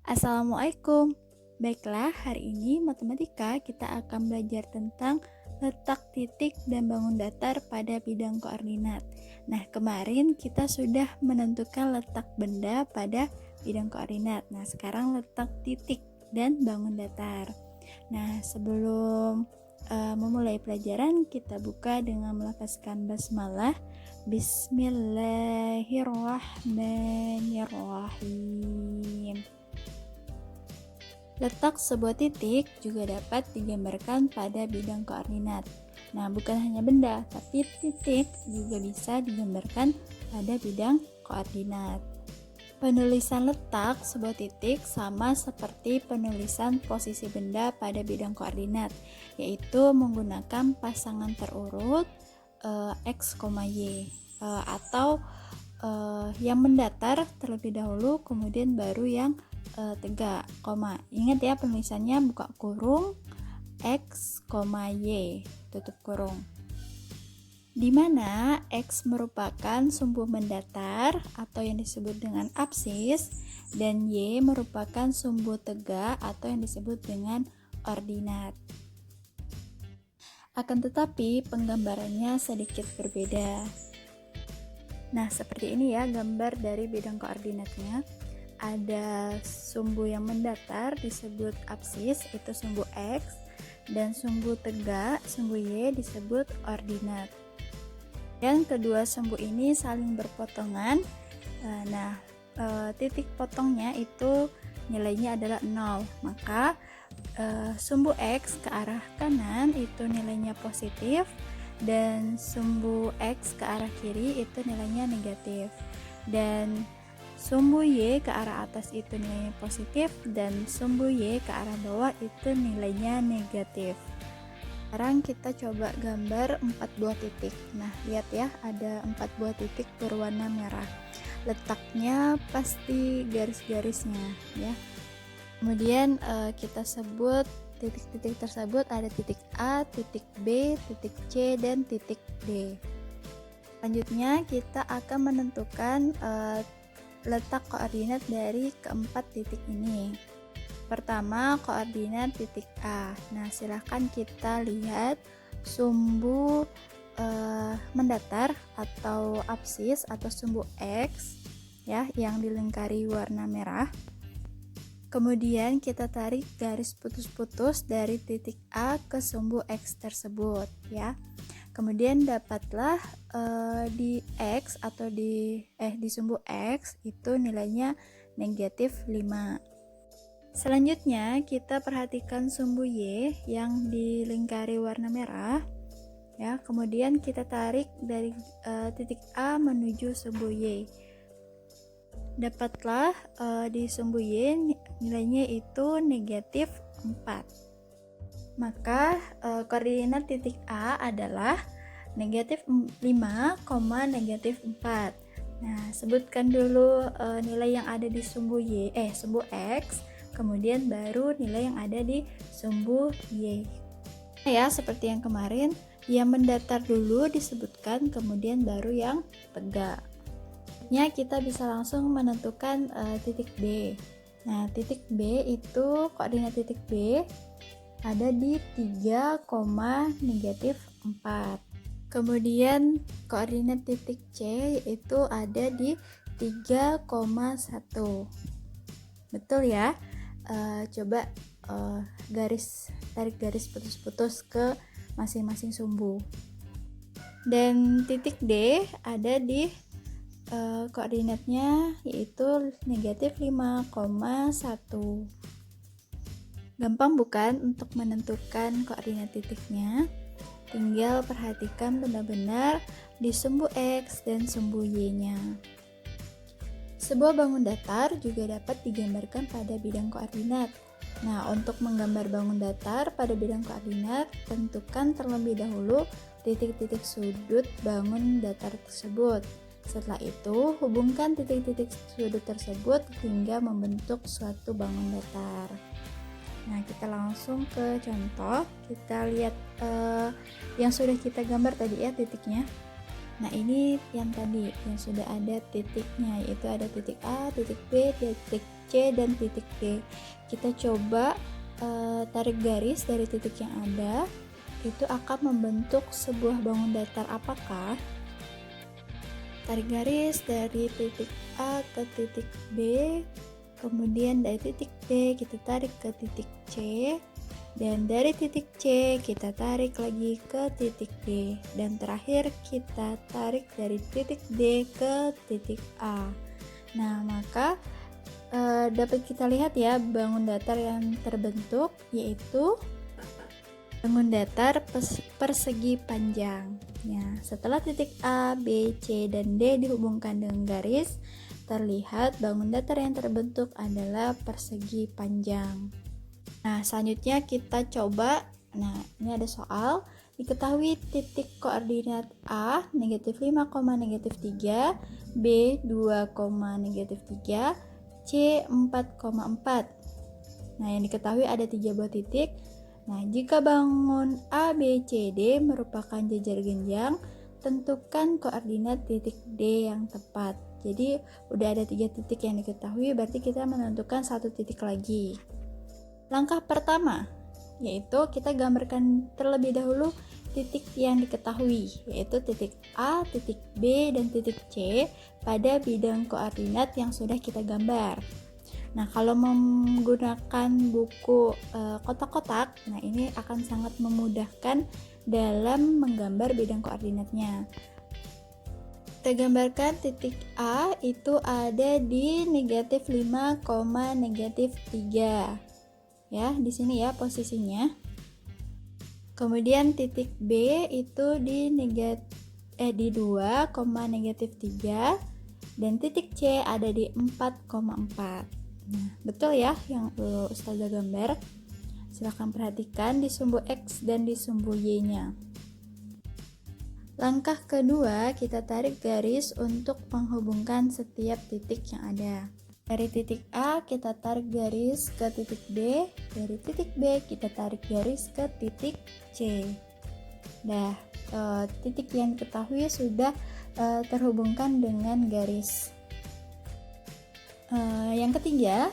Assalamualaikum. Baiklah, hari ini matematika kita akan belajar tentang letak titik dan bangun datar pada bidang koordinat. Nah, kemarin kita sudah menentukan letak benda pada bidang koordinat. Nah, sekarang letak titik dan bangun datar. Nah, sebelum memulai pelajaran, kita buka dengan melafazkan basmalah. Bismillahirrahmanirrahim. Letak sebuah titik juga dapat digambarkan pada bidang koordinat. Nah, bukan hanya benda, tapi titik juga bisa digambarkan pada bidang koordinat. Penulisan letak sebuah titik sama seperti penulisan posisi benda pada bidang koordinat, yaitu menggunakan pasangan terurut X, Y, atau yang mendatar terlebih dahulu, kemudian baru yang tegak, koma. Ingat ya, penulisannya buka kurung X, Y, tutup kurung. Di mana X merupakan sumbu mendatar atau yang disebut dengan apsis, dan Y merupakan sumbu tegak atau yang disebut dengan ordinat. Akan tetapi penggambarannya sedikit berbeda. Nah, seperti ini ya gambar dari bidang koordinatnya. Ada sumbu yang mendatar disebut apsis, itu sumbu X, dan sumbu tegak, sumbu Y, disebut ordinat. Dan kedua sumbu ini saling berpotongan. Nah, titik potongnya itu nilainya adalah 0. Maka sumbu X ke arah kanan itu nilainya positif, dan sumbu X ke arah kiri itu nilainya negatif. Dan sumbu Y ke arah atas itu nilainya positif, dan sumbu Y ke arah bawah itu nilainya negatif. Sekarang kita coba gambar 4 buah titik. Nah, lihat ya, ada 4 buah titik berwarna merah. Letaknya pasti garis-garisnya ya. Kemudian kita sebut titik-titik tersebut ada titik A, titik B, titik C, dan titik D. Selanjutnya kita akan menentukan letak koordinat dari keempat titik ini. Pertama, koordinat titik A. Nah, silahkan kita lihat sumbu mendatar atau apsis atau sumbu X ya, yang dilingkari warna merah. Kemudian kita tarik garis putus-putus dari titik A ke sumbu X tersebut ya. Kemudian dapatlah di X atau di sumbu X itu nilainya negatif 5. Selanjutnya kita perhatikan sumbu Y yang dilingkari warna merah ya. Kemudian kita tarik dari titik A menuju sumbu Y. Dapatlah di sumbu Y nilainya itu negatif 4. Maka koordinat titik A adalah negatif 5, negatif 4. Nah, sebutkan dulu nilai yang ada di sumbu X, kemudian baru nilai yang ada di sumbu Y. Ya, seperti yang kemarin, yang mendatar dulu disebutkan, kemudian baru yang tegak. Kita bisa langsung menentukan titik B. Nah, titik B itu koordinat titik B ada di 3, negatif 4. Kemudian koordinat titik C itu ada di 3,1. Betul ya? Coba tarik garis putus-putus ke masing-masing sumbu. Dan titik D ada di koordinatnya yaitu negatif 5,1. Gampang bukan untuk menentukan koordinat titiknya? Tinggal perhatikan benar-benar di sumbu X dan sumbu Y-nya. Sebuah bangun datar juga dapat digambarkan pada bidang koordinat. Nah, untuk menggambar bangun datar pada bidang koordinat, tentukan terlebih dahulu titik-titik sudut bangun datar tersebut. Setelah itu, hubungkan titik-titik sudut tersebut hingga membentuk suatu bangun datar. Nah, kita langsung ke contoh. Kita lihat yang sudah kita gambar tadi ya titiknya. Nah, ini yang tadi yang sudah ada titiknya, yaitu ada titik A, titik B, titik C dan titik D. Kita coba tarik garis dari titik yang ada, itu akan membentuk sebuah bangun datar. Apakah? Tarik garis dari titik A ke titik B, kemudian dari titik B kita tarik ke titik C, dan dari titik C kita tarik lagi ke titik D, dan terakhir kita tarik dari titik D ke titik A. Nah, maka dapat kita lihat ya bangun datar yang terbentuk, yaitu bangun datar persegi panjang. Ya, setelah titik A, B, C, dan D dihubungkan dengan garis, terlihat bangun datar yang terbentuk adalah persegi panjang. Nah, selanjutnya kita coba. Nah, ini ada soal. Diketahui titik koordinat A negatif 5, negatif 3, B 2, negatif 3, C 4,4. Nah, yang diketahui ada 3 buah titik. Nah, jika bangun A, B, C, D merupakan jajar genjang, tentukan koordinat titik D yang tepat. Jadi, udah ada 3 titik yang diketahui, berarti kita menentukan 1 titik lagi. Langkah pertama, yaitu kita gambarkan terlebih dahulu titik yang diketahui, yaitu titik A, titik B, dan titik C pada bidang koordinat yang sudah kita gambar. Nah, kalau menggunakan buku kotak-kotak, nah ini akan sangat memudahkan dalam menggambar bidang koordinatnya. Kita gambarkan titik A itu ada di negatif 5, negatif 3. Ya, di sini ya posisinya. Kemudian titik B itu di 2, negatif 3, dan titik C ada di 4,4. Nah, betul ya yang Ustazah gambar. Silahkan perhatikan di sumbu X dan di sumbu Y-nya. Langkah kedua, kita tarik garis untuk menghubungkan setiap titik yang ada. Dari titik A kita tarik garis ke titik B, dari titik B kita tarik garis ke titik C. Nah, titik yang diketahui sudah terhubungkan dengan garis. Yang ketiga,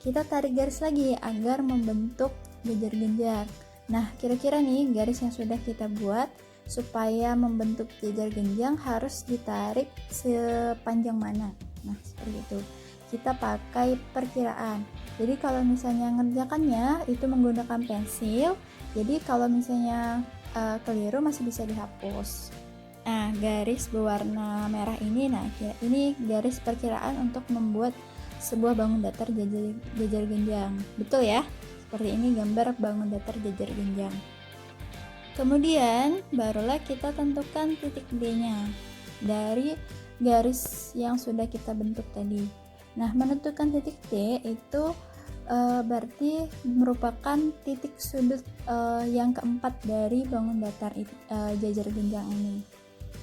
kita tarik garis lagi agar membentuk jajar genjang. Nah, kira-kira nih garis yang sudah kita buat supaya membentuk jajar genjang harus ditarik sepanjang mana? Nah, seperti itu. Kita pakai perkiraan. Jadi kalau misalnya ngerjakannya itu menggunakan pensil, jadi kalau misalnya keliru masih bisa dihapus. Nah, garis berwarna merah ini, ini garis perkiraan untuk membuat sebuah bangun datar jajar genjang. Betul ya? Seperti ini gambar bangun datar jajar genjang. Kemudian barulah kita tentukan titik D-nya dari garis yang sudah kita bentuk tadi. Nah, menentukan titik D itu berarti merupakan titik sudut yang keempat dari bangun datar jajar genjang ini.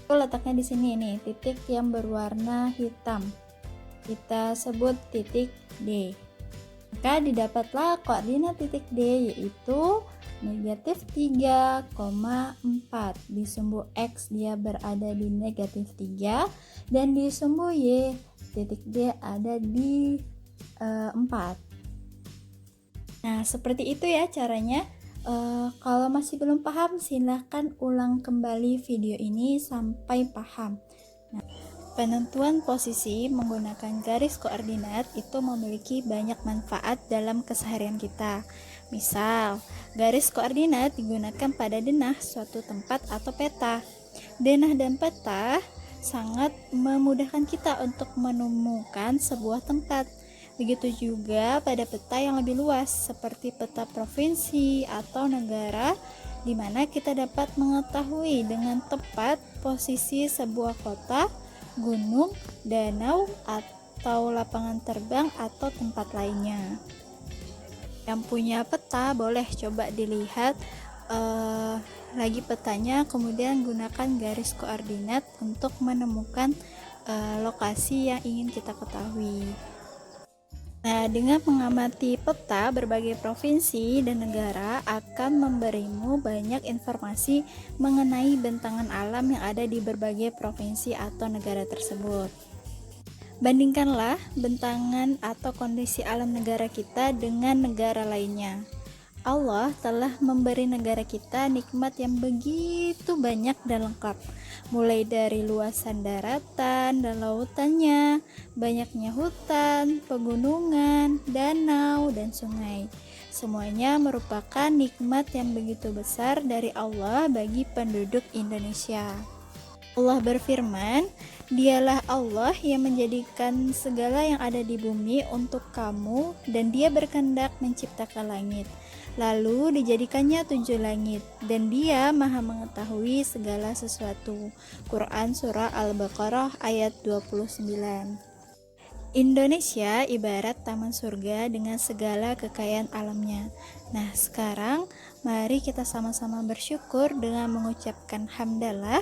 Itu letaknya di sini nih, titik yang berwarna hitam. Kita sebut titik D. Maka didapatlah koordinat titik D yaitu negatif 3,4. Di sumbu X dia berada di negatif 3, dan di sumbu Y titik D ada di 4. Nah, seperti itu ya caranya. Kalau masih belum paham, silahkan ulang kembali video ini sampai paham. Nah, penentuan posisi menggunakan garis koordinat itu memiliki banyak manfaat dalam keseharian kita. Misal, garis koordinat digunakan pada denah suatu tempat atau peta. Denah dan peta sangat memudahkan kita untuk menemukan sebuah tempat. Begitu juga pada peta yang lebih luas seperti peta provinsi atau negara, di mana kita dapat mengetahui dengan tepat posisi sebuah kota, gunung, danau, atau lapangan terbang atau tempat lainnya. Yang punya peta boleh coba dilihat lagi petanya, kemudian gunakan garis koordinat untuk menemukan lokasi yang ingin kita ketahui. Nah, dengan mengamati peta berbagai provinsi dan negara akan memberimu banyak informasi mengenai bentangan alam yang ada di berbagai provinsi atau negara tersebut. Bandingkanlah bentangan atau kondisi alam negara kita dengan negara lainnya. Allah telah memberi negara kita nikmat yang begitu banyak dan lengkap, mulai dari luasan daratan dan lautannya, banyaknya hutan, pegunungan, danau, dan sungai. Semuanya merupakan nikmat yang begitu besar dari Allah bagi penduduk Indonesia. Allah berfirman, "Dialah Allah yang menjadikan segala yang ada di bumi untuk kamu, dan Dia berkehendak menciptakan langit. Lalu dijadikannya 7 langit, dan Dia Maha mengetahui segala sesuatu." Quran Surah Al-Baqarah ayat 29. Indonesia ibarat taman surga dengan segala kekayaan alamnya. Nah, sekarang mari kita sama-sama bersyukur dengan mengucapkan hamdalah,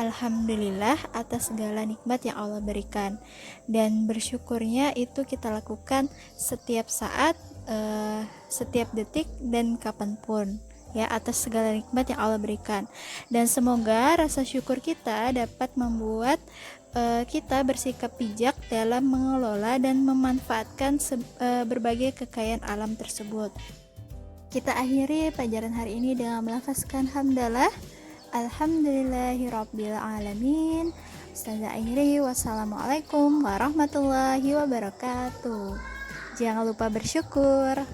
alhamdulillah atas segala nikmat yang Allah berikan. Dan bersyukurnya itu kita lakukan setiap saat, setiap detik, dan kapanpun, ya, atas segala nikmat yang Allah berikan. Dan semoga rasa syukur kita dapat membuat kita bersikap bijak dalam mengelola dan memanfaatkan berbagai kekayaan alam tersebut. Kita akhiri pelajaran hari ini dengan melafazkan hamdalah, alhamdulillahirabbil alamin. Ustazah akhiri, wassalamualaikum warahmatullahi wabarakatuh. Jangan lupa bersyukur.